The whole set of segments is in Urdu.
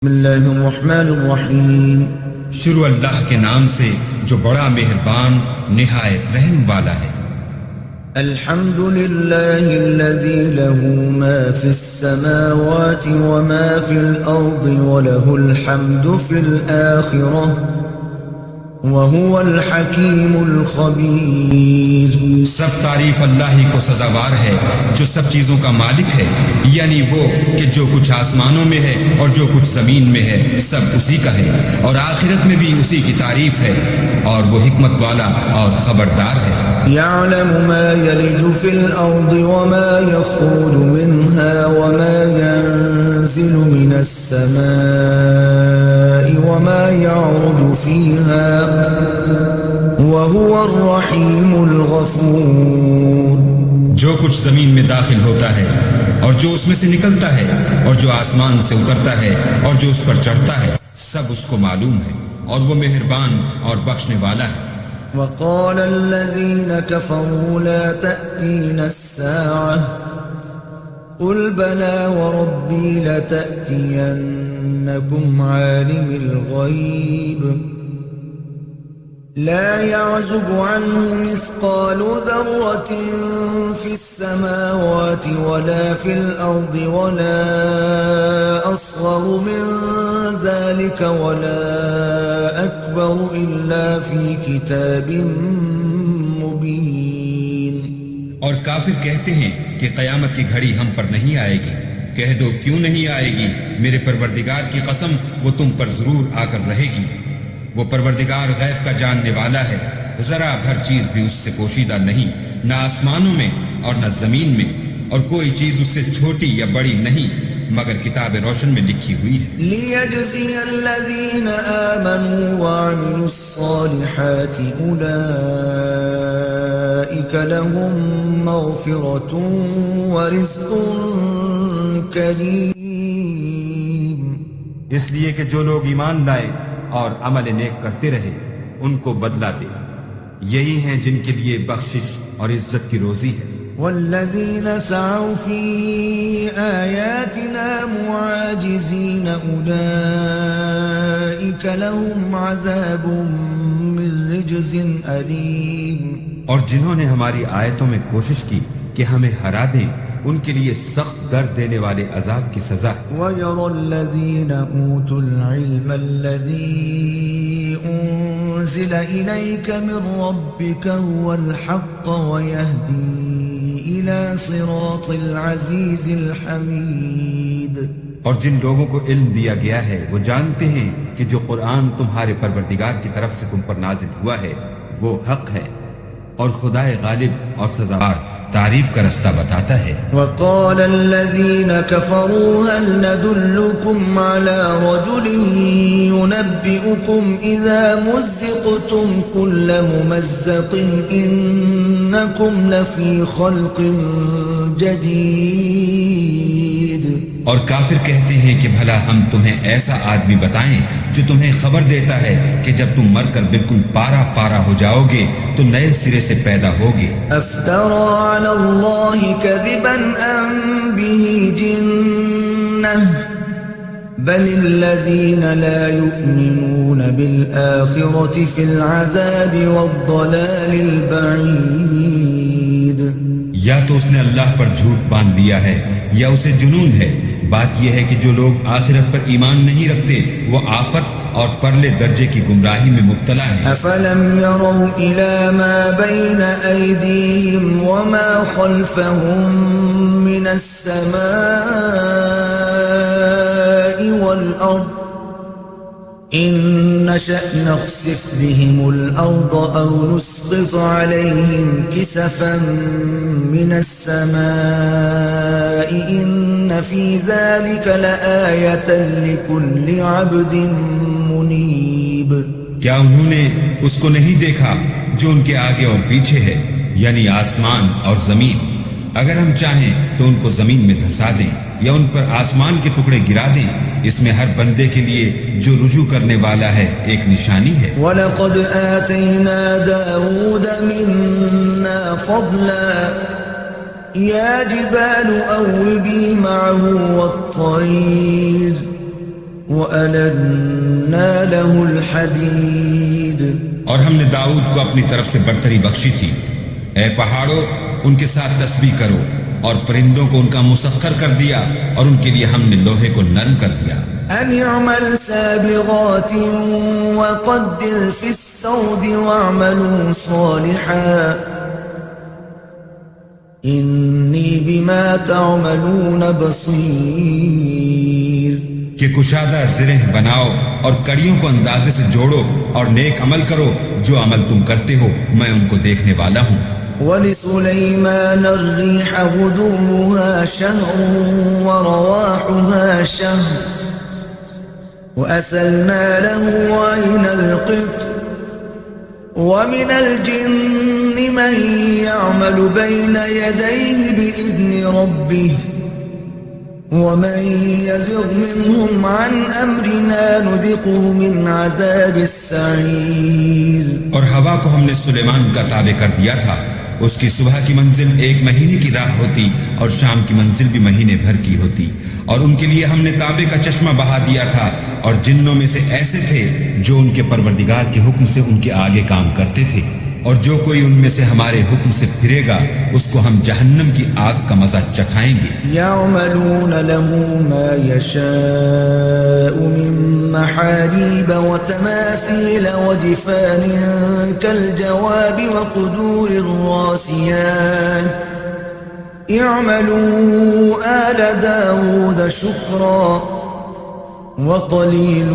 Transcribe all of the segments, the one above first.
بسم اللہ الرحمن الرحیم، شروع اللہ کے نام سے جو بڑا مہربان نہایت رحم والا ہے۔ الحمد للہ الذی له ما فی السماوات وما فی الارض وله الحمد فی الآخرہ وهو الحکیم الخبیر۔ سب تعریف اللہ ہی کو سزاوار ہے جو سب چیزوں کا مالک ہے، یعنی وہ کہ جو کچھ آسمانوں میں ہے اور جو کچھ زمین میں ہے سب اسی کا ہے، اور آخرت میں بھی اسی کی تعریف ہے، اور وہ حکمت والا اور خبردار ہے۔ یعلم ما یلج فی الارض وما یخرج منها وما ينزل من السماء وما يعرج فيها وهو الرحیم الغفور۔ جو کچھ زمین میں داخل ہوتا ہے اور جو اس میں سے نکلتا ہے اور جو آسمان سے اترتا ہے اور جو اس پر چڑھتا ہے سب اس کو معلوم ہے، اور وہ مہربان اور بخشنے والا ہے۔ وقال الذين كفروا لا تأتينا الساعة قل بلى وربي لتأتينكم عالم الغيب لا يعزب عنه مثقال ذرة في السماوات ولا في الأرض ولا أصغر من ذلك ولا أكبر إلا في كتاب مبين۔ اور کافر کہتے ہیں کہ قیامت کی گھڑی ہم پر نہیں آئے گی، کہہ دو کیوں نہیں آئے گی، میرے پروردگار کی قسم وہ تم پر ضرور آ کر رہے گی۔ وہ پروردگار غیب کا جاننے والا ہے، ذرا بھر چیز بھی اس سے پوشیدہ نہیں، نہ آسمانوں میں اور نہ زمین میں، اور کوئی چیز اس سے چھوٹی یا بڑی نہیں مگر کتاب روشن میں لکھی ہوئی ہے۔ لِيَجْزِيَ الَّذِينَ آمَنُوا وَعَمِلُوا الصَّالِحَاتِ أُولَئِكَ لَهُم مَّغْفِرَةٌ وَرِزْقٌ كَرِيمٌ۔ اس لیے کہ جو لوگ ایمان لائے اور عمل نیک کرتے رہے ان کو بدلہ دے، یہی ہیں جن کے لیے بخشش اور عزت کی روزی ہے۔ والذین سعوا فی آیاتنا معاجزین اولئک لهم عذاب من رجز علیم۔ اور جنہوں نے ہماری آیتوں میں کوشش کی کہ ہمیں ہرا دیں ان کے لیے سخت درد دینے والے عذاب کی سزا ہے۔ وَيَرَى الَّذِينَ أُوتُوا الْعِلْمَ الَّذِي أُنزِلَ إِلَيْكَ مِن رَّبِّكَ هُوَ الْحَقَّ وَيَهْدِي إِلَى صِرَاطِ الْعَزِيزِ الْحَمِيدِ۔ اور جن لوگوں کو علم دیا گیا ہے وہ جانتے ہیں کہ جو قرآن تمہارے پروردگار کی طرف سے تم پر نازل ہوا ہے وہ حق ہے، اور خدائے غالب اور سزاوار تعریف کا رستہ بتاتا ہے۔ وقال الذين كفروا هل ندلكم على رجل ينبئكم إذا مزقتم كل ممزق إنكم لفي خلق جديد۔ اور کافر کہتے ہیں کہ بھلا ہم تمہیں ایسا آدمی بتائیں جو تمہیں خبر دیتا ہے کہ جب تم مر کر بالکل پارا پارا ہو جاؤ گے تو نئے سرے سے پیدا ہوگے۔ افترى على الله كذبا ام به جنة بل الذين لا يؤمنون بالآخرة في العذاب والضلال البعيد۔ یا تو اس نے اللہ پر جھوٹ باندھ لیا ہے یا اسے جنون ہے۔ بات یہ ہے کہ جو لوگ آخرت پر ایمان نہیں رکھتے وہ آفت اور پرلے درجے کی گمراہی میں مبتلا ہیں۔ افلم يروا الى ما بين ايديهم وما خلفهم من السماء والارض ان نشأ نخسف بهم الارض او نسقط عليهم كسفا من السماء ان في ذلك لآية لكل عبد منیب۔ کیا انہوں نے اس کو نہیں دیکھا جو ان کے آگے اور پیچھے ہے، یعنی آسمان اور زمین؟ اگر ہم چاہیں تو ان کو زمین میں دھسا دیں یا ان پر آسمان کے ٹکڑے گرا دیں، اس میں ہر بندے کے لیے جو رجوع کرنے والا ہے ایک نشانی ہے۔ وَلَقَدْ آتَيْنَا دَاوُودَ مِنَّا فَضْلًا يَا جِبَالُ أَوِّبِي مَعَهُ وَالطَّيْرَ وَأَلَنَّا لَهُ الْحَدِيدَ اور ہم نے داؤد کو اپنی طرف سے برتری بخشی تھی. اے پہاڑوں، ان کے ساتھ تسبیح کرو، اور پرندوں کو ان کا مسخر کر دیا، اور ان کے لیے ہم نے لوہے کو نرم کر دیا. أَنِ اعْمَلْ سَابِغَاتٍ وَقَدِّرْ فِي السَّوْدِ وَاعْمَلُوا صَالِحًا إِنِّي بِمَا تَعْمَلُونَ بَصِيرٌ. کہ کشادہ زرہ بناؤ اور کڑیوں کو اندازے سے جوڑو اور نیک عمل کرو، جو عمل تم کرتے ہو میں ان کو دیکھنے والا ہوں. وَلِسُلَيْمَانَ الرِّيحَ غُدُوُّهَا شَهْرٌ وَرَوَاحُهَا شَهْرٌ وَأَسَلْنَا لَهُ عَيْنَ الْقِطْرِ وَمِنَ الْجِنِّ مَن يَعْمَلُ بَيْنَ يَدَيْهِ بِإِذْنِ رَبِّهِ وَمَن يَزِغْ مِنْهُمْ عَنْ أَمْرِنَا نُذِقْهُ مِنْ عَذَابِ السَّعِيرِ. اور ہوا کو ہم نے سلیمان کا تابع کر دیا تھا. اس کی صبح کی منزل 1 مہینے کی راہ ہوتی اور شام کی منزل بھی مہینے بھر کی ہوتی. اور ان کے لیے ہم نے تانبے کا چشمہ بہا دیا تھا. اور جنوں میں سے ایسے تھے جو ان کے پروردگار کے حکم سے ان کے آگے کام کرتے تھے. اور جو کوئی ان میں سے ہمارے حکم سے پھرے گا اس کو ہم جہنم کی آگ کا مزہ چکھائیں گے. يَعْمَلُونَ لَهُ مَا يَشَاءُ مِن مَّحَارِيبَ وَتَمَاثِيلَ وَجِفَانٍ كَالْجَوَابِ وَقُدُورِ الرَّاسِيَاتِ اعْمَلُوا آلَ دَاوُودَ شُكْرًا وَقَلِيلٌ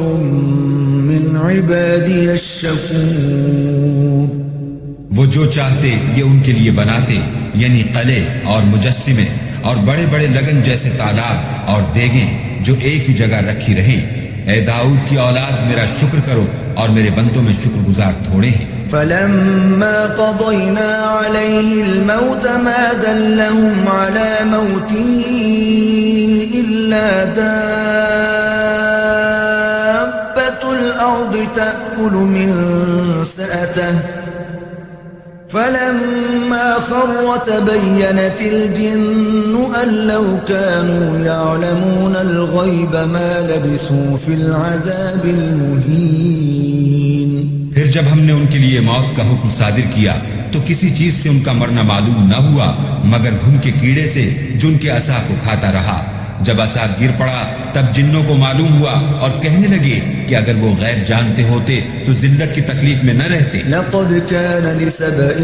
مِّنْ عِبَادِيَ الشَّكُورُ. وہ جو چاہتے یہ ان کے لیے بناتے، یعنی قلعے اور مجسمے اور بڑے بڑے لگن جیسے تالاب اور دیگیں جو ایک ہی جگہ رکھی رہیں. اے داؤد کی اولاد، میرا شکر کرو، اور میرے بندوں میں شکر گزار تھوڑے ہیں. فَلَمَّا قَضَيْنَا عَلَيْهِ الْمَوْتَ مَا دَلَّهُمْ عَلَى مَوْتِهِ إِلَّا دَابَّةُ الْأَرْضِ تَأْكُلُ مِنْ سَأَتَهُ فَلَمَّا خَرَّ تَبَيَّنَتِ الْجِنُّ أَن لَّوْ كَانُوا يَعْلَمُونَ الْغَيْبَ مَا لَبِثُوا فِي الْعَذَابِ الْمُهِينِ. پھر جب ہم نے ان کے لیے موت کا حکم صادر کیا تو کسی چیز سے ان کا مرنا معلوم نہ ہوا مگر گھن کے کیڑے سے جو ان کے عصا کو کھاتا رہا. جب عصا گر پڑا تب جنوں کو معلوم ہوا اور کہنے لگے کہ اگر وہ غیب جانتے ہوتے تو ذلت کی تکلیف میں نہ رہتے. لَقَدْ كَانَ لِسَبَإٍ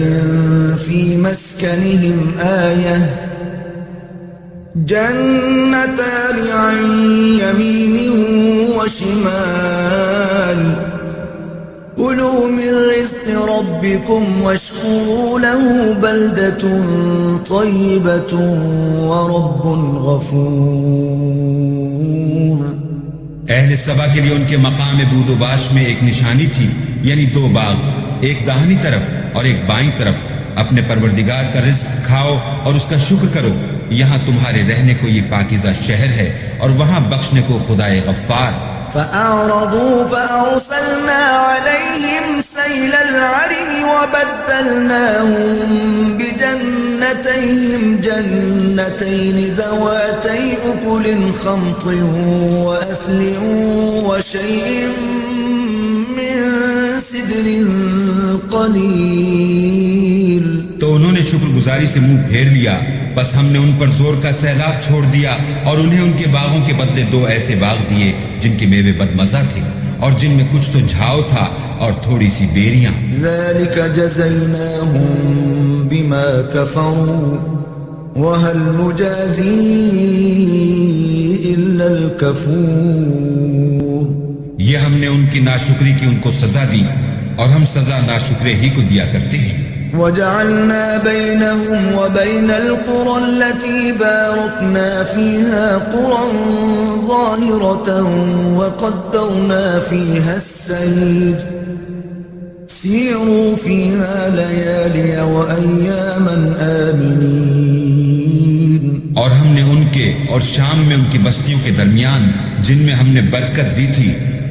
فِي مَسْكَنِهِمْ آيَةٌ جَنَّتَانِ عَنْ يَمِينٍ وَشِمَالٍ كُلُوا مِنْ رِزْقِ رَبِّكُمْ وَاشْكُرُوا لَهُ بَلْدَةٌ طَيِّبَةٌ وَرَبٌّ غَفُورٌ. اہل سبا کے لیے ان کے مقام بود و باش میں ایک نشانی تھی، یعنی 2 باغ، ایک داہنی طرف اور ایک بائیں طرف. اپنے پروردگار کا رزق کھاؤ اور اس کا شکر کرو. یہاں تمہارے رہنے کو یہ پاکیزہ شہر ہے اور وہاں بخشنے کو خدائے غفار. فَأَعْرَضُوا فَأَرْسَلْنَا عَلَيْهِمْ سَيْلَ الْعَرِمِ وَبَدَّلْنَاهُمْ بِجَنَّتَيْهِمْ جَنَّتَيْنِ ذَوَاتَيْ أُكُلٍ خَمْطٍ وَأَثْلٍ وَشَيْءٍ مِّن سِدْرٍ قَلِيلٍ. تو انہوں نے شکر گزاری سے منہ پھیر لیا، بس ہم نے ان پر زور کا سیلاب چھوڑ دیا اور انہیں ان کے باغوں کے بدلے 2 ایسے باغ دیے جن کے میوے بدمزہ تھے اور جن میں کچھ تو جھاؤ تھا اور تھوڑی سی بیریاں. ذَلِكَ جَزَيْنَاهُمْ بِمَا كَفَرُوا وَهَلْ نُجَازِي إِلَّا الْكَفُورَ. یہ ہم نے ان کی ناشکری کی ان کو سزا دی اور ہم سزا ناشکرے ہی کو دیا کرتے ہیں. وَجَعَلْنَا بَيْنَهُمْ وَبَيْنَ الْقُرَى الَّتِي بَارَكْنَا فِيهَا قُرًى ظَاهِرَةً وَقَدَّرْنَا فِيهَا السَّيْرَ سِيرُوا فِيهَا لَيَالِيَ وَأَيَّامًا آمِنِينَ. اور ہم نے ان کے اور شام میں ان کی بستیوں کے درمیان جن میں ہم نے برکت دی تھی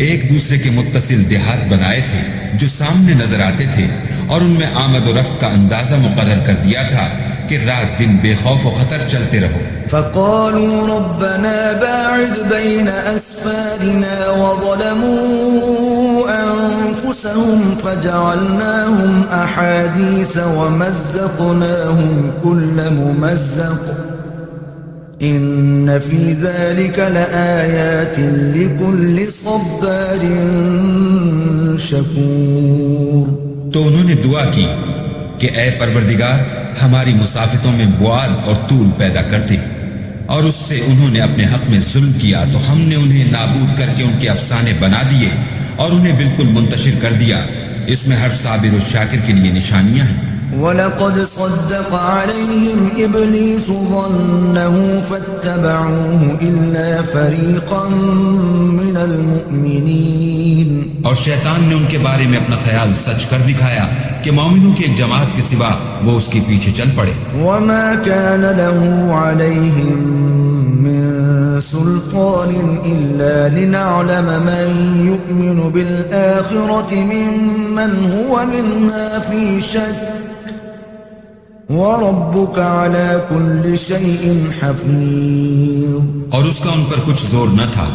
ایک دوسرے کے متصل دیہات بنائے تھے جو سامنے نظر آتے تھے، اور ان میں آمد و رفت کا اندازہ مقرر کر دیا تھا کہ رات دن بے خوف و خطر چلتے رہو۔ فقالوا ربنا باعد بين أسفارنا وظلموا أنفسهم فجعلناهم أحاديث ومزقناهم كل ممزق إن في ذلك لآيات لكل صبار شكور۔ تو انہوں نے دعا کی کہ اے پروردگار ہماری مسافتوں میں بوال اور طول پیدا کر دے، اور اس سے انہوں نے اپنے حق میں ظلم کیا تو ہم نے انہیں نابود کر کے ان کے افسانے بنا دیے اور انہیں بالکل منتشر کر دیا۔ اس میں ہر صابر و شاکر کے لیے نشانیاں ہیں۔ وَلَقَدْ صَدَّقَ عَلَيْهِمْ إِبْلِيسُ ظَنَّهُ فَاتَّبَعُوهُ إِلَّا فَرِيقًا مِّنَ الْمُؤْمِنِينَ، اور شیطان نے ان کے بارے میں اپنا خیال سچ کر دکھایا کہ مومنوں کی ایک جماعت کے سوا وہ اس کے پیچھے چل پڑے۔ وَمَا كَانَ لَهُ عَلَيْهِمْ مِّن سُلْطَانٍ إِلَّا لِنَعْلَمَ مَن يُؤْمِنُ بِالْآخِرَةِ مِمَّنْ هُوَ مِنْهَا فِي شَكٍّ وَرَبُّكَ عَلَى كُلِّ شَيْءٍ حَفِيظٌ۔ اور اس کا ان پر کچھ زور نہ تھا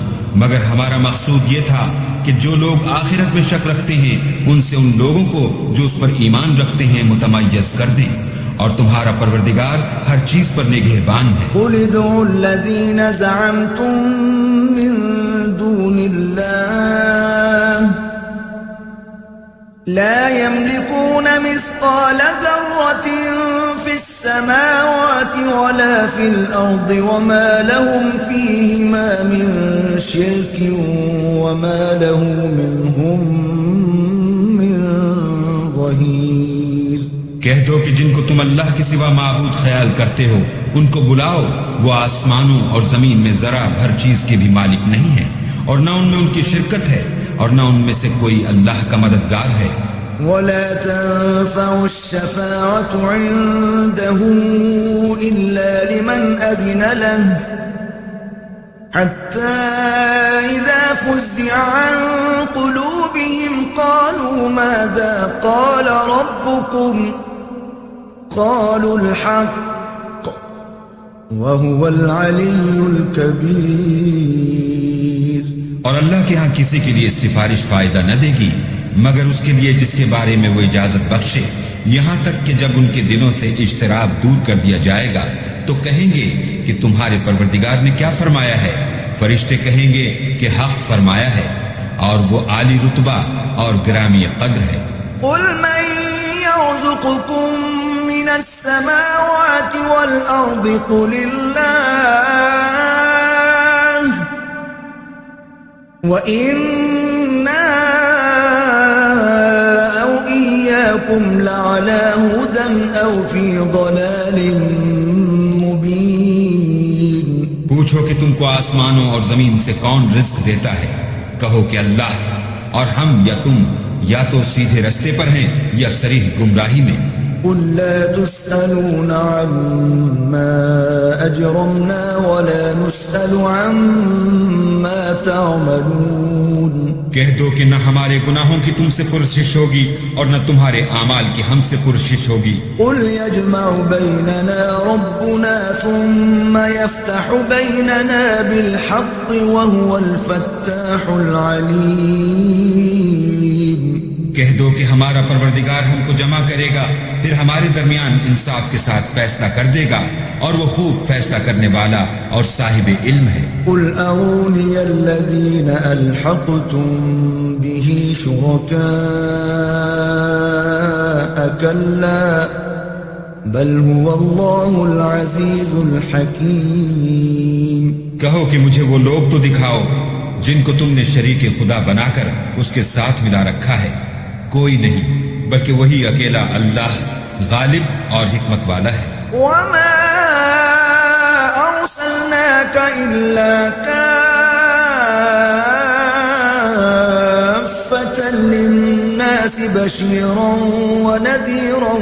مگر ہمارا مقصود یہ تھا کہ جو لوگ آخرت میں شک رکھتے ہیں ان سے ان لوگوں کو جو اس پر ایمان رکھتے ہیں متمیز کر دیں، اور تمہارا پروردگار ہر چیز پر نگہبان ہے۔ قُلِ ادْعُوا الَّذِينَ زَعَمْتُم مِّن دُونِ اللَّهِ لَا يَمْلِكُونَ مِثْقَالَ ذَرَّةٍ فِي السَّمَاوَاتِ وَلَا فِي الْأَرْضِ وَمَا لَهُمْ فِيهِمَا مِن شِرْكٍ وَمَا لَهُ مِنْهُمْ مِنْ ظَهِيرٍ۔ کہہ دو کہ جن کو تم اللہ کے سوا معبود خیال کرتے ہو ان کو بلاؤ، وہ آسمانوں اور زمین میں ذرا بھر چیز کے بھی مالک نہیں ہیں، اور نہ ان میں ان کی شرکت ہے اور نہ ان میں سے کوئی اللہ کا مددگار ہے۔ وَلَا تَنفَعُ الشَّفَاعَةُ عِندَهُ إِلَّا لِمَنْ أَذِنَ لَهُ حَتَّى إِذَا فُزِّعَ عَنْ قُلُوبِهِمْ قَالُوا مَاذَا قَالَ رَبُّكُمْ قَالُوا الْحَقَّ وَهُوَ الْعَلِيُّ الْكَبِيرُ۔ اور اللہ کے ہاں کسی کے لیے سفارش فائدہ نہ دے گی مگر اس کے لیے جس کے بارے میں وہ اجازت بخشے، یہاں تک کہ جب ان کے دلوں سے اجتراب دور کر دیا جائے گا تو کہیں گے کہ تمہارے پروردگار نے کیا فرمایا ہے؟ فرشتے کہیں گے کہ حق فرمایا ہے، اور وہ عالی رتبہ اور گرامی قدر ہے۔ قُلْ مَن يَرْزُقُكُم مِّنَ السَّمَاوَاتِ وَالْأَرْضِ قُلِ اللَّهُ وَإِنَّا أَوْ إِيَّاكُمْ لَعَلَىٰ هُدًى أَوْ فِي ضَلَالٍ مُّبِينٍ۔ پوچھو کہ تم کو آسمانوں اور زمین سے کون رزق دیتا ہے؟ کہو کہ اللہ، اور ہم یا تم یا تو سیدھے رستے پر ہیں یا صریح گمراہی میں۔ قُل لَّا تُسْأَلُونَ عَمَّا أَجْرَمْنَا وَلَا نُسْأَلُ عَمَّا تَعْمَلُونَ۔ کہہ دو کہ نہ ہمارے گناہوں کی تم سے پرسش ہوگی اور نہ تمہارے اعمال کی ہم سے پرسش ہوگی۔ قُلْ يَجْمَعُ بَيْنَنَا رَبُّنَا ثُمَّ يَفْتَحُ بَيْنَنَا بِالْحَقِّ وَهُوَ الْفَتَّاحُ الْعَلِيمُ۔ کہہ دو کہ ہمارا پروردگار ہم کو جمع کرے گا، پھر ہمارے درمیان انصاف کے ساتھ فیصلہ کر دے گا، اور وہ خوب فیصلہ کرنے والا اور صاحب علم ہے۔ قُلْ أَرُونِيَ الَّذِينَ أَلْحَقْتُم بِهِ شُرَكَاءَ كَلَّا بَلْ هُوَ اللَّهُ الْعَزِيزُ الْحَكِيمُ۔ کہو کہ مجھے وہ لوگ تو دکھاؤ جن کو تم نے شریک خدا بنا کر اس کے ساتھ ملا رکھا ہے، کوئی نہیں بلکہ وہی اکیلا اللہ غالب اور حکمت والا ہے۔ وَمَا أَرْسَلْنَاكَ إِلَّا كَافَّةً لِلنَّاسِ بَشِيرًا وَنَذِيرًا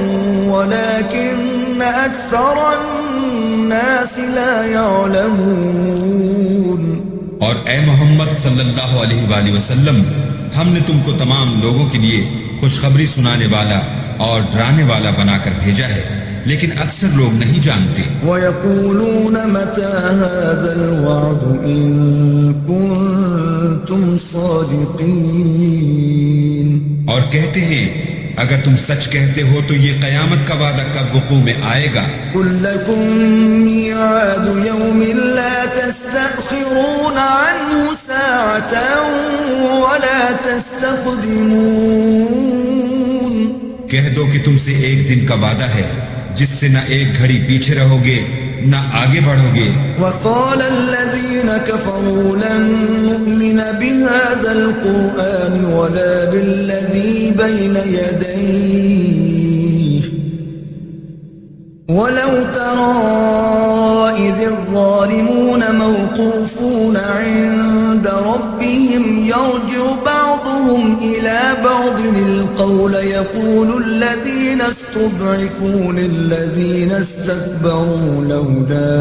وَلَكِنَّ أَكْثَرَ النَّاسِ لَا يَعْلَمُونَ۔ اور اے محمد صلی اللہ علیہ وآلہ وسلم، ہم نے تم کو تمام لوگوں کے لیے خوشخبری سنانے والا اور ڈرانے والا بنا کر بھیجا ہے، لیکن اکثر لوگ نہیں جانتے. وَيَقُولُونَ مَتَى هَذَا الْوَعْدُ إِن كُنتُمْ صَادِقِينَ. اور کہتے ہیں اگر تم سچ کہتے ہو تو یہ قیامت کا وعدہ کب وقوع میں آئے گا؟ قُل لَّكُم مِّيعَادُ يَوْمٍ لَّا تَسْتَأْخِرُونَ عَنْهُ سَاعَةً وَلَا تَسْتَقْدِمُونَ. کہہ دو کہ تم سے ایک دن کا وعدہ ہے جس سے نہ ایک گھڑی پیچھے رہو گے نہ آگے بڑھو گے. وَقَالَ الَّذِينَ كَفَرُوا لَن نُّؤْمِنَ بِهَذَا الْقُرْآنِ وَلَا بِالَّذِي بَيْنَ يَدَيْهِ وَلَوْ تَرَىٰ إِذِ الظَّالِمُونَ مَوْقُوفُونَ عِندَ رَبِّهِمْ يَرْجِعُ بَعْضُهُمْ إِلَىٰ بَعْضٍ الْقَوْلَ يَقُولُ الَّذِينَ اسْتُضْعِفُوا لِلَّذِينَ اسْتَكْبَرُوا لَوْلَا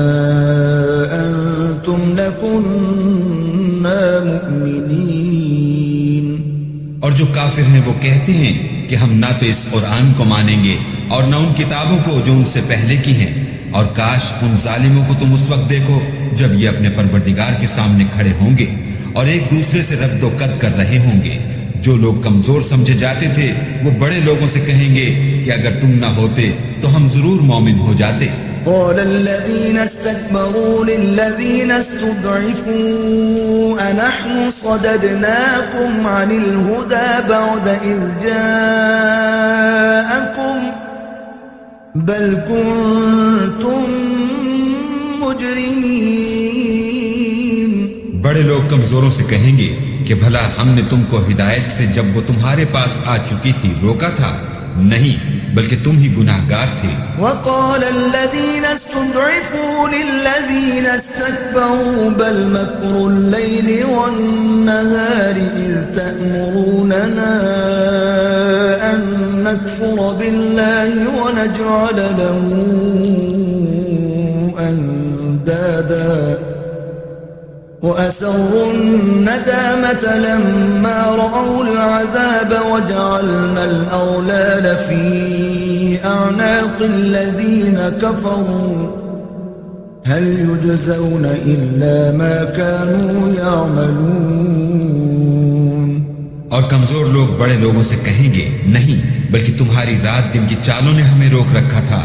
أَنتُمْ لَكُنَّا مُؤْمِنِينَ. اور جو کافر ہیں وہ کہتے ہیں کہ ہم نہ تو اس قرآن کو مانیں گے اور نہ ان کتابوں کو جو ان سے پہلے کی ہیں. اور کاش ان ظالموں کو تم اس وقت دیکھو جب یہ اپنے پروردگار کے سامنے کھڑے ہوں گے اور ایک دوسرے سے رد و قد کر رہے ہوں گے. جو لوگ کمزور سمجھے جاتے تھے وہ بڑے لوگوں سے کہیں گے کہ اگر تم نہ ہوتے تو ہم ضرور مومن ہو جاتے. قال الذين استكبروا للذين استضعفوا أنحن صددناكم عن الهدى بعد إذ جاءكم بل كنتم مجرمين. بڑے لوگ کمزوروں سے کہیں گے کہ بھلا ہم نے تم کو ہدایت سے جب وہ تمہارے پاس آ چکی تھی روکا تھا؟ نہیں، بلکہ تم ہی گناہگار تھے. وقال الذين استضعفوا للذين استكبروا بل مكر الليل والنهار إذ تأمروننا أن نكفر بالله ونجعل له أندادا وأسروا الندامة لما رأوا العذاب وجعلنا الأغلال في أعناق الذين كفروا هل يجزون إلا ما كانوا يعملون. اور کمزور لوگ بڑے لوگوں سے کہیں گے نہیں، بلکہ تمہاری رات دن کی چالوں نے ہمیں روک رکھا تھا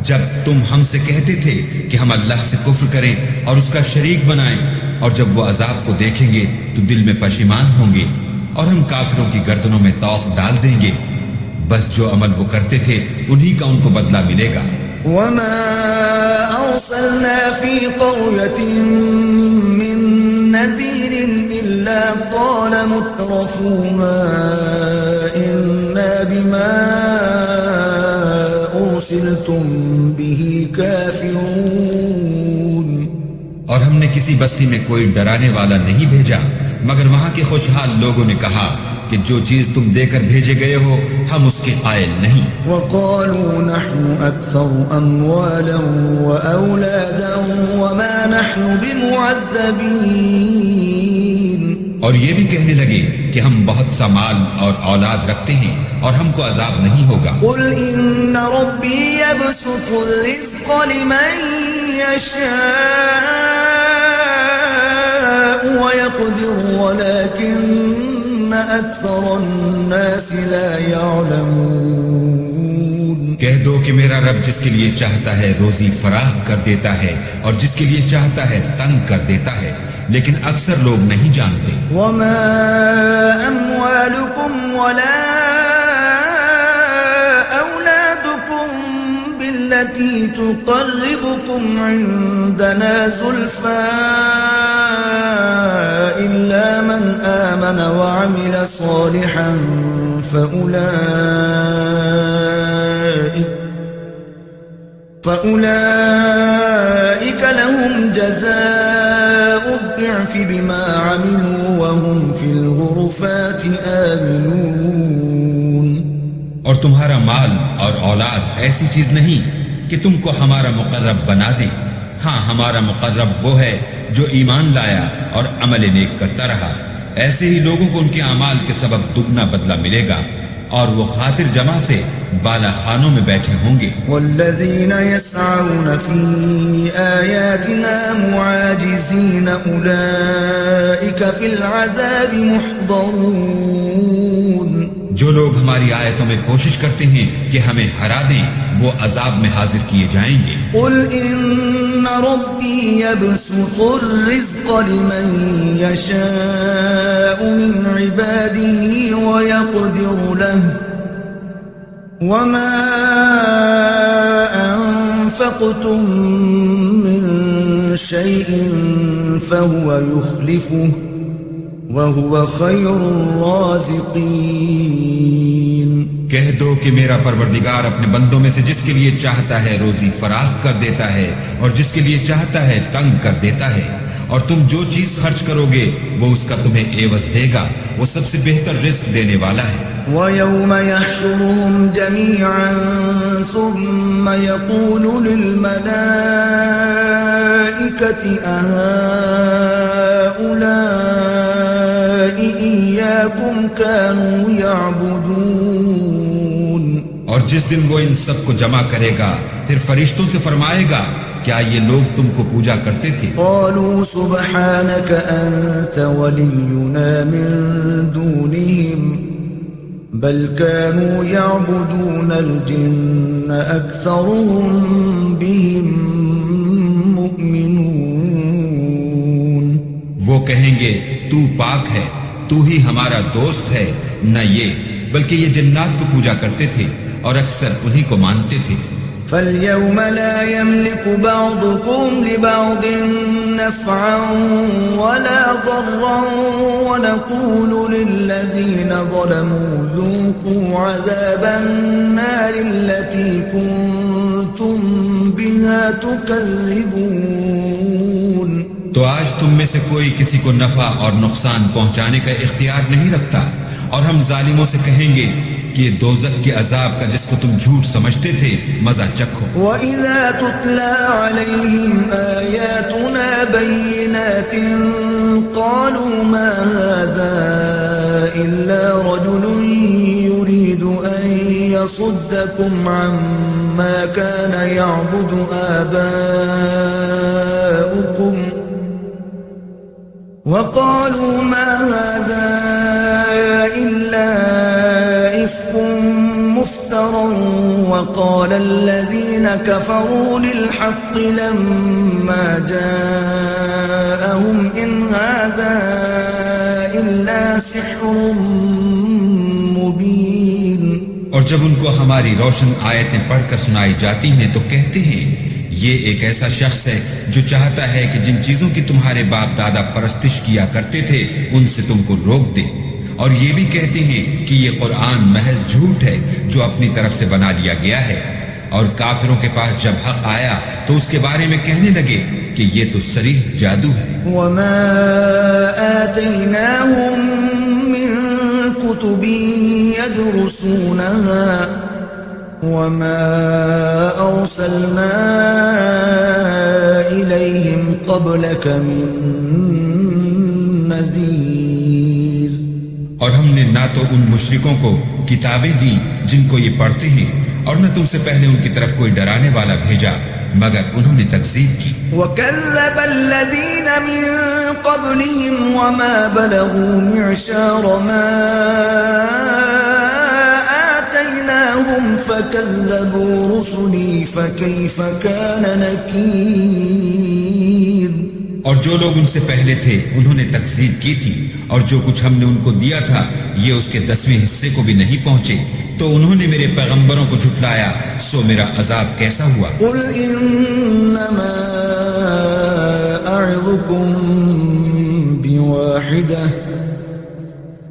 جب تم ہم سے کہتے تھے کہ ہم اللہ سے کفر کریں اور اس کا شریک بنائیں، اور جب وہ عذاب کو دیکھیں گے تو دل میں پشیمان ہوں گے اور ہم کافروں کی گردنوں میں طوق ڈال دیں گے. بس جو عمل وہ کرتے تھے انہی کا ان کو بدلہ ملے گا. وما أرسلنا في قرية من نذير إلا قال مترفوها إنا بما أرسلتم به كافرون. اور ہم نے کسی بستی میں کوئی ڈرانے والا نہیں بھیجا مگر وہاں کے خوشحال لوگوں نے کہا کہ جو چیز تم دے کر بھیجے گئے ہو ہم اس کے قائل نہیں. وقالوا نحن أكثر أموالا وأولادا وما نحن بمعذبين. اور یہ بھی کہنے لگے کہ ہم بہت سا مال اور اولاد رکھتے ہیں اور ہم کو عذاب نہیں ہوگا. قل إن ربي يبسط الرزق لمن يشاء ويقدر ولكن أكثر الناس لا يعلمون. کہہ دو کہ میرا رب جس کے لیے چاہتا ہے روزی فراخ کر دیتا ہے اور جس کے لیے چاہتا ہے تنگ کر دیتا ہے، لیکن اکثر لوگ نہیں جانتے. وما أموالكم ولا أولادكم بالتي تقربكم عندنا زلفى إلا من آمن وعمل صالحا فأولئك لهم جزاء الضعف بما عملوا وهم في الغرفات آمنون. اور تمہارا مال اور اولاد ایسی چیز نہیں کہ تم کو ہمارا مقرب بنا دے. ہاں، ہمارا مقرب وہ ہے جو ایمان لایا اور عمل نیک کرتا رہا. ایسے ہی لوگوں کو ان کے اعمال کے سبب دگنا بدلہ ملے گا. اور وہ خاطر جمع سے بالا خانوں میں بیٹھے ہوں گے. والذین یسعون فی آیاتنا معاجزین اولئک فی العذاب محضرون. جو لوگ ہماری آیتوں میں کوشش کرتے ہیں کہ ہمیں ہرا دیں وہ عذاب میں حاضر کیے جائیں گے. قل ان ربی یبسط الرزق لمن یشاء من عباده ویقدر له وما انفقتم من شیء فهو يخلفه وَهُوَ خَيْرُ الرَّازِقِينَ. کہہ دو کہ میرا پروردگار اپنے بندوں میں سے جس کے لیے چاہتا ہے روزی فراخ کر دیتا ہے اور جس کے لیے چاہتا ہے تنگ کر دیتا ہے، اور تم جو چیز خرچ کرو گے وہ اس کا تمہیں عوض دے گا، وہ سب سے بہتر رزق دینے والا ہے. وَيَوْمَ يَحْشُرُهُمْ جَمِيعًا ثُمَّ يَقُولُ لِلْمَلَائِكَةِ أَهَؤُلَاءِ إِيَّاكُمْ كَانُوا يَعْبُدُونَ. اور جس دن وہ ان سب کو جمع کرے گا پھر فرشتوں سے فرمائے گا کیا یہ لوگ تم کو پوجا کرتے تھے؟ قالوا سبحانك أنت ولينا من دونهم بل كانوا يعبدون الجن أكثرهم بهم مؤمنون. وہ کہیں گے تو پاک ہے، تو ہی ہمارا دوست ہے، نہ یہ بلکہ یہ جنات کو پوجا کرتے تھے اور اکثر انہی کو مانتے تھے. فَالْيَوْمَ لَا يَمْلِكُ بَعْضُكُمْ لِبَعْضٍ نَفْعًا وَلَا ضَرًّا وَنَقُولُ لِلَّذِينَ ظَلَمُوا ذُوقُوا عَذَابَ النَّارِ الَّتِي كُنتُمْ بِهَا تُكَذِّبُونَ. تو آج تم میں سے کوئی کسی کو نفع اور نقصان پہنچانے کا اختیار نہیں رکھتا، اور ہم ظالموں سے کہیں گے کہ یہ دوزخ کے عذاب کا جس کو تم جھوٹ سمجھتے تھے مزہ چکھو. وَإِذَا تُتْلَى عَلَيْهِمْ آيَاتُنَا بَيِّنَاتٍ قَالُوا مَا هَذَا إِلَّا رَجُلٌ يُرِيدُ أَن يَصُدَّكُمْ عَمَّا كَانَ يَعْبُدُ آبَاؤُكُمْ وَقَالُوا مَا هَذَا إِلَّا إِفْكٌ مُفْتَرًى وَقَالَ الَّذِينَ كَفَرُوا لِلْحَقِّ لَمَّا جَاءَهُمْ إِنْ هَذَا إِلَّا سِحْرٌ مُبِينٌ. اور جب ان کو ہماری روشن آیتیں پڑھ کر سنائی جاتی ہیں تو کہتے ہیں یہ ایک ایسا شخص ہے جو چاہتا ہے کہ جن چیزوں کی تمہارے باپ دادا پرستش کیا کرتے تھے ان سے تم کو روک دے، اور یہ بھی کہتے ہیں کہ یہ قرآن محض جھوٹ ہے جو اپنی طرف سے بنا لیا گیا ہے. اور کافروں کے پاس جب حق آیا تو اس کے بارے میں کہنے لگے کہ یہ تو صریح جادو ہے. وَمَا آتَيْنَاهُم مِّن كُتُبٍ يَدْرُسُونَهَا وَمَا أَرْسَلْنَا إِلَيْهِمْ قَبْلَكَ مِن نَذِيرٍ. اور ہم نے نہ تو ان مشرکوں کو کتابیں دی جن کو یہ پڑھتے ہیں اور نہ تم سے پہلے ان کی طرف کوئی ڈرانے والا بھیجا مگر انہوں نے تکذیب کی. وَكَذَّبَ الَّذِينَ مِن قَبْلِهِمْ وَمَا بَلَغُوا مِعْشَارَ مَا آتَيْنَاهُمْ فَكَذَّبُوا رُسُلِي فَكَيْفَ كَانَ نَكِيرِ. اور جو لوگ ان سے پہلے تھے انہوں نے تکذیب کی تھی، اور جو کچھ ہم نے ان کو دیا تھا یہ اس کے 10ویں حصے کو بھی نہیں پہنچے، تو انہوں نے میرے پیغمبروں کو جھٹلایا، سو میرا عذاب کیسا ہوا. قُلْ إِنَّمَا أَعِظُكُمْ بِوَاحِدَةٍ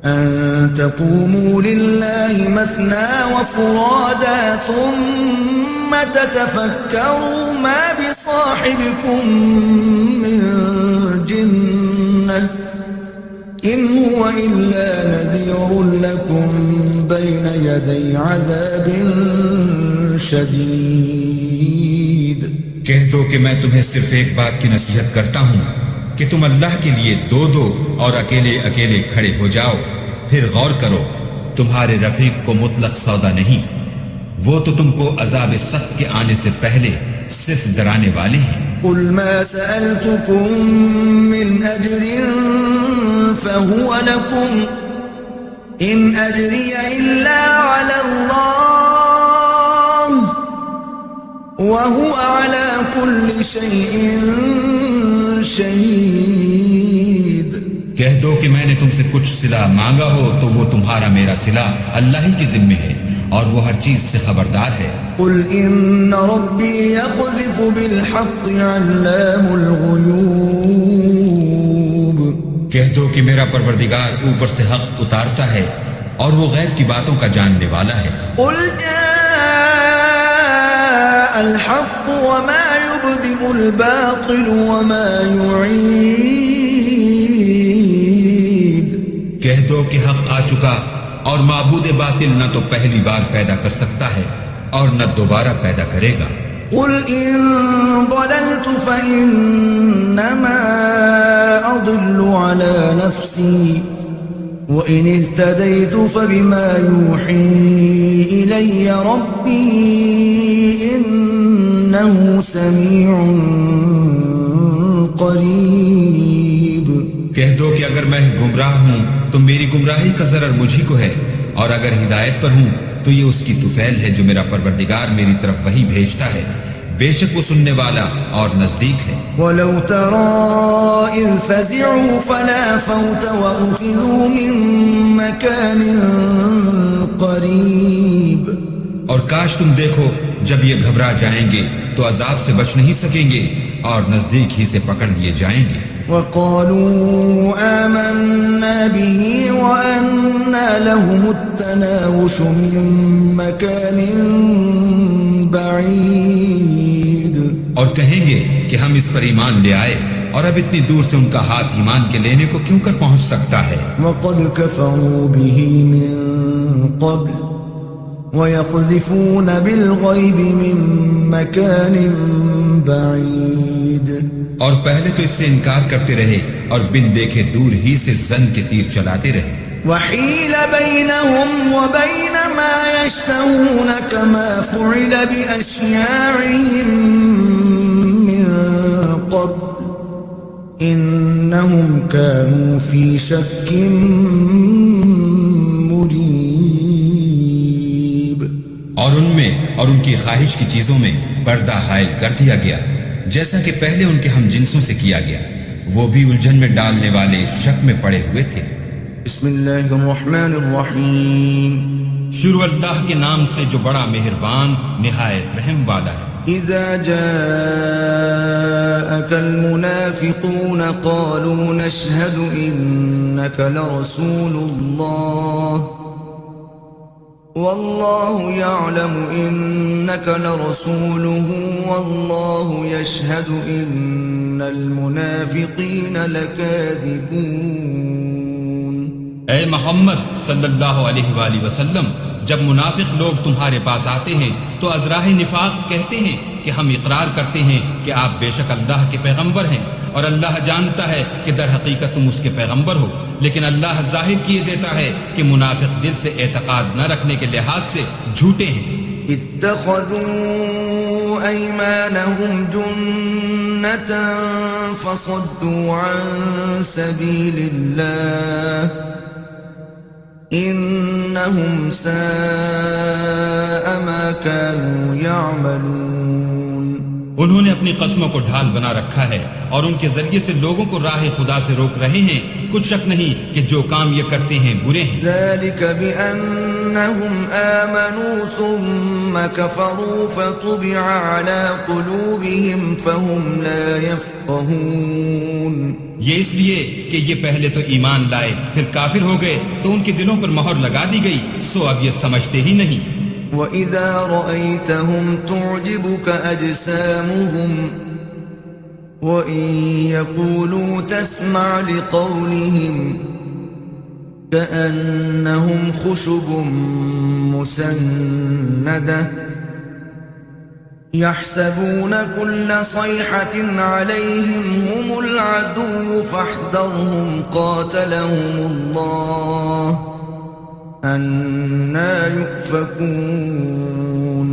أَن تَقُومُوا لِلَّهِ مَثْنَى وَفُرَادَى ثُمَّ تَتَفَكَّرُوا مَا بِصَاحِبِكُم مِّن جِنَّةٍ إِنْ هُوَ إِلَّا نَذِيرٌ لَكُمْ بَيْنَ يَدَيْ عَذَابٍ شَدِيدٍ. کہہ دو کہ میں تمہیں صرف ایک بات کی نصیحت کرتا ہوں کہ تم اللہ کے لیے دو دو اور اکیلے اکیلے کھڑے ہو جاؤ، پھر غور کرو تمہارے رفیق کو مطلق سودا نہیں، وہ تو تم کو عذاب سخت کے آنے سے پہلے صرف ڈرانے والے ہیں۔ قل ما سألتكم من أجر فهو لكم إن أجري إلا على الله وهو على كل شيء شهيد۔ کہہ دو کہ میں نے تم سے کچھ صلہ مانگا ہو تو وہ تمہارا میرا صلہ اللہ ہی کے ذمے ہے اور وہ ہر چیز سے خبردار ہے۔ قل إن ربي يقذف بالحق علام الغيوب۔ کہہ دو کہ میرا پروردگار اوپر سے حق اتارتا ہے اور وہ غیب کی باتوں کا جاننے والا ہے۔ قل جاء الحق وما يبدئ الباطل وما يعيد۔ کہہ دو کہ حق آ چکا اور معبود باطل نہ تو پہلی بار پیدا کر سکتا ہے اور نہ دوبارہ پیدا کرے گا۔ قل إن ضللت فإنما أضل على نفسي وإن اهتديت فبما يوحي إلي ربي إنه سميع قريب۔ کہہ دو کہ اگر میں گمراہ ہوں تو میری گمراہی کا ضرر مجھی کو ہے، اور اگر ہدایت پر ہوں تو یہ اس کی طفیل ہے جو میرا پروردگار میری طرف وحی بھیجتا ہے، بے شک وہ سننے والا اور نزدیک ہے۔ وَلَوْ تَرَى إِذْ فَزِعُوا فَلَا فَوْتَ وَأُخِذُوا مِن مَّكَانٍ قَرِيبٍ۔ اور کاش تم دیکھو جب یہ گھبرا جائیں گے تو عذاب سے بچ نہیں سکیں گے اور نزدیک ہی سے پکڑ لیے جائیں گے۔ وَقَالُوا آمَنَّا بِهِ وَأَنَّى لَهُمُ التَّنَاوُشُ مِن مَّكَانٍ بَعِيدٍ۔ اور کہیں گے کہ ہم اس پر ایمان لے آئے اور اب اتنی دور سے ان کا ہاتھ ایمان کے لینے کو کیوں کر پہنچ سکتا ہے۔ وَقَدْ كَفَرُوا بِهِ مِن قَبْلُ وَيَقْذِفُونَ بِالْغَيْبِ مِن مَّكَانٍ بَعِيدٍ۔ اور پہلے تو اس سے انکار کرتے رہے اور بن دیکھے دور ہی سے زن کے تیر چلاتے رہے۔ وحیل بینہم وبین ما یشتہون کما فعل بأشیاعہم من قبل انہم کانوا فی شک مریب۔ اور ان میں اور ان کی خواہش کی چیزوں میں پردہ حائل کر دیا گیا جیسا کہ پہلے ان کے ہم جنسوں سے کیا گیا، وہ بھی الجھن میں ڈالنے والے شک میں پڑے ہوئے تھے۔ بسم اللہ الرحمن الرحیم۔ شروع اللہ کے نام سے جو بڑا مہربان نہایت رحم والا ہے۔ اذا جاءك المنافقون قالوا نشهد انك لرسول الله والله يعلم إنك لرسوله والله يشهد إن المنافقين لكاذبون۔ اے محمد صلی اللہ علیہ وآلہ وسلم، جب منافق لوگ تمہارے پاس آتے ہیں تو ازراہ نفاق کہتے ہیں کہ ہم اقرار کرتے ہیں کہ آپ بے شک اللہ کے پیغمبر ہیں، اور اللہ جانتا ہے کہ در حقیقت تم اس کے پیغمبر ہو، لیکن اللہ ظاہر کیے دیتا ہے کہ منافق دل سے اعتقاد نہ رکھنے کے لحاظ سے جھوٹے ہیں۔ اتخذوا ایمانہم جنة فصدوا عن سبیل اللہ انہم ساء ما كانوا يعملون۔ انہوں نے اپنی قسموں کو ڈھال بنا رکھا ہے اور ان کے ذریعے سے لوگوں کو راہ خدا سے روک رہے ہیں، کچھ شک نہیں کہ جو کام یہ کرتے ہیں برے ہیں۔ ذلك بأنهم آمنوا ثم كفروا فطبع على قلوبهم فهم لا يفقهون۔ یہ اس لیے کہ یہ پہلے تو ایمان لائے پھر کافر ہو گئے تو ان کے دلوں پر مہر لگا دی گئی، سو اب یہ سمجھتے ہی نہیں۔ وَإِذَا رَأَيْتَهُمْ تُعْجِبُكَ أَجْسَامُهُمْ وَإِن يَقُولُوا تَسْمَعْ لِقَوْلِهِمْ كَأَنَّهُمْ خُشُبٌ مُّسَنَّدَةٌ يَحْسَبُونَ كُلَّ صَيْحَةٍ عَلَيْهِمْ هُمُ الْعَدُوُّ فَاحْذَرْهُمْ قَاتَلَهُمُ اللَّهُ أَنَّى يُؤْفَكُونَ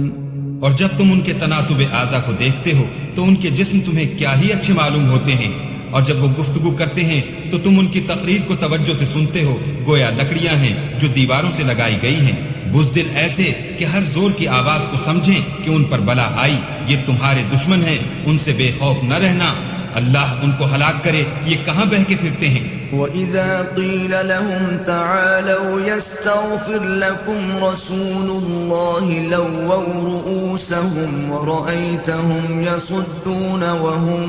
اور جب تم ان کے تناسب اعضا کو دیکھتے ہو تو ان کے جسم تمہیں کیا ہی اچھے معلوم ہوتے ہیں، اور جب وہ گفتگو کرتے ہیں تو تم ان کی تقریر کو توجہ سے سنتے ہو، گویا لکڑیاں ہیں جو دیواروں سے لگائی گئی ہیں، بزدل ایسے کہ ہر زور کی آواز کو سمجھیں کہ ان پر بلا آئی، یہ تمہارے دشمن ہیں، ان سے بے خوف نہ رہنا، اللہ ان کو ہلاک کرے، یہ کہاں بہہ کے پھرتے ہیں۔ وَإِذَا قِيلَ لَهُمْ تَعَالَوْا يَسْتَغْفِرْ لَكُمْ رَسُولُ اللَّهِ لَوَّوْا رُؤُوسَهُمْ وَرَأَيْتَهُمْ يَصُدُّونَ وَهُمْ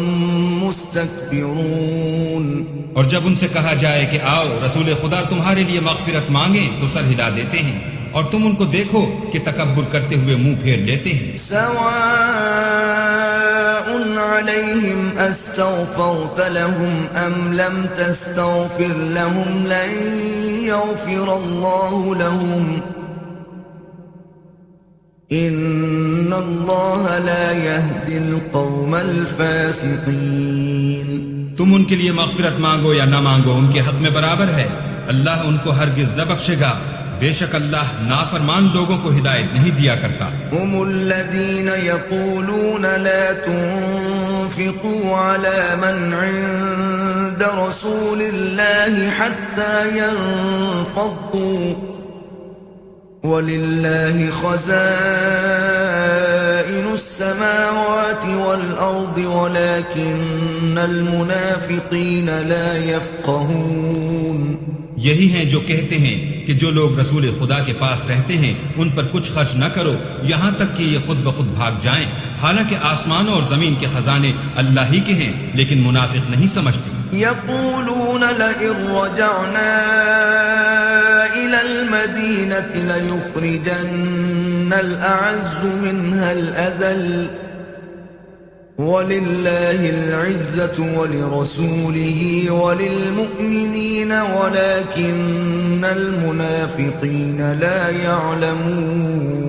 مُسْتَكْبِرُونَ اور جب ان سے کہا جائے کہ آؤ رسول خدا تمہارے لیے مغفرت مانگیں تو سر ہلا دیتے ہیں، اور تم ان کو دیکھو کہ تکبر کرتے ہوئے منہ پھیر لیتے ہیں۔ سواء عليهم استغفرت لهم ام لم تستغفر لهم لن يغفر الله لهم ان الله لا يهدي القوم الفاسقين۔ تم ان کے لیے مغفرت مانگو یا نہ مانگو ان کے حق میں برابر ہے، اللہ ان کو ہرگز نہ بخشے گا، بے شک اللہ نافرمان لوگوں کو ہدایت نہیں دیا کرتا۔ هم الذين يقولون لا تنفقوا على من عند رسول الله حتى ينفضوا ولله خزائن السماوات والأرض ولكن المنافقين لا يفقهون۔ یہی ہیں جو کہتے ہیں کہ جو لوگ رسول خدا کے پاس رہتے ہیں ان پر کچھ خرچ نہ کرو یہاں تک کہ یہ خود بخود بھاگ جائیں، حالانکہ آسمانوں اور زمین کے خزانے اللہ ہی کے ہیں، لیکن منافق نہیں سمجھتے۔ يقولون لئن رجعنا إلى المدينة ليخرجن الأعز منها الأذل ولله العزة ولرسوله وللمؤمنين ولكن المنافقين لا يعلمون۔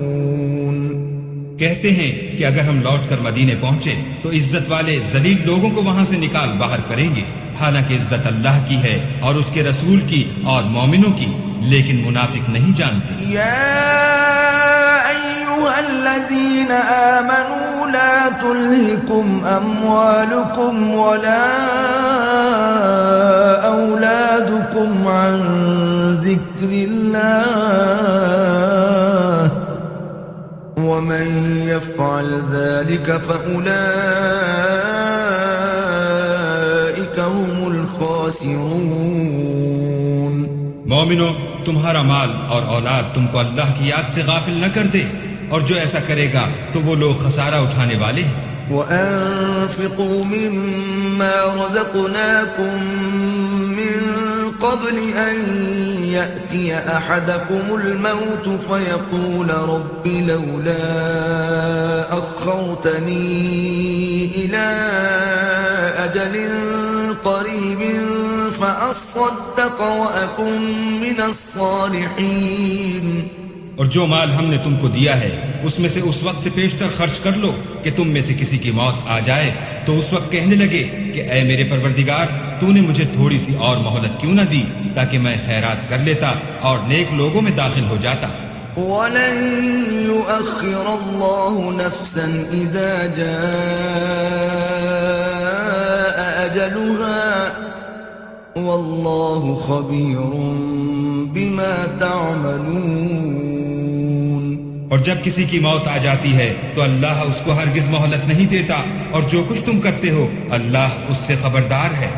کہتے ہیں کہ اگر ہم لوٹ کر مدینے پہنچے تو عزت والے ذلیل لوگوں کو وہاں سے نکال باہر کریں گے، حالانکہ عزت اللہ کی ہے اور اس کے رسول کی اور مومنوں کی، لیکن منافق نہیں جانتے۔ یا ایھا الذین آمنوا لا تلہکم اموالکم ولا اولادکم عن ذکر اللہ ومن يفعل ذلك فأولئك هم الخاسرون۔ مومنو، تمہارا مال اور اولاد تم کو اللہ کی یاد سے غافل نہ کر دے، اور جو ایسا کرے گا تو وہ لوگ خسارہ اٹھانے والے ہیں۔ وَأَنفِقُوا مِمَّا رَزَقْنَاكُم مِّن قَبْلِ أَن يَأْتِيَ أَحَدَكُمُ الْمَوْتُ فَيَقُولَ رَبِّ لَوْلَا أَخَّرْتَنِي إِلَىٰ أَجَلٍ قَرِيبٍ فَأَصَّدَّقَ وَأَكُن مِّنَ الصَّالِحِينَ۔ اور جو مال ہم نے تم کو دیا ہے اس میں سے اس وقت سے پیشتر خرچ کر لو کہ تم میں سے کسی کی موت آ جائے تو اس وقت کہنے لگے کہ اے میرے پروردگار، تو نے مجھے تھوڑی سی اور مہلت کیوں نہ دی تاکہ میں خیرات کر لیتا اور نیک لوگوں میں داخل ہو جاتا۔ وَلَن يُؤَخِّرَ اللَّهُ نَفْسًا إِذَا جَاءَ أَجَلُهَا وَاللَّهُ خَبِيرٌ بِمَا تَعْمَلُونَ۔ اور جب کسی کی موت آ جاتی ہے تو اللہ اس کو ہرگز مہلت نہیں دیتا، اور جو کچھ تم کرتے ہو اللہ اس سے خبردار ہے۔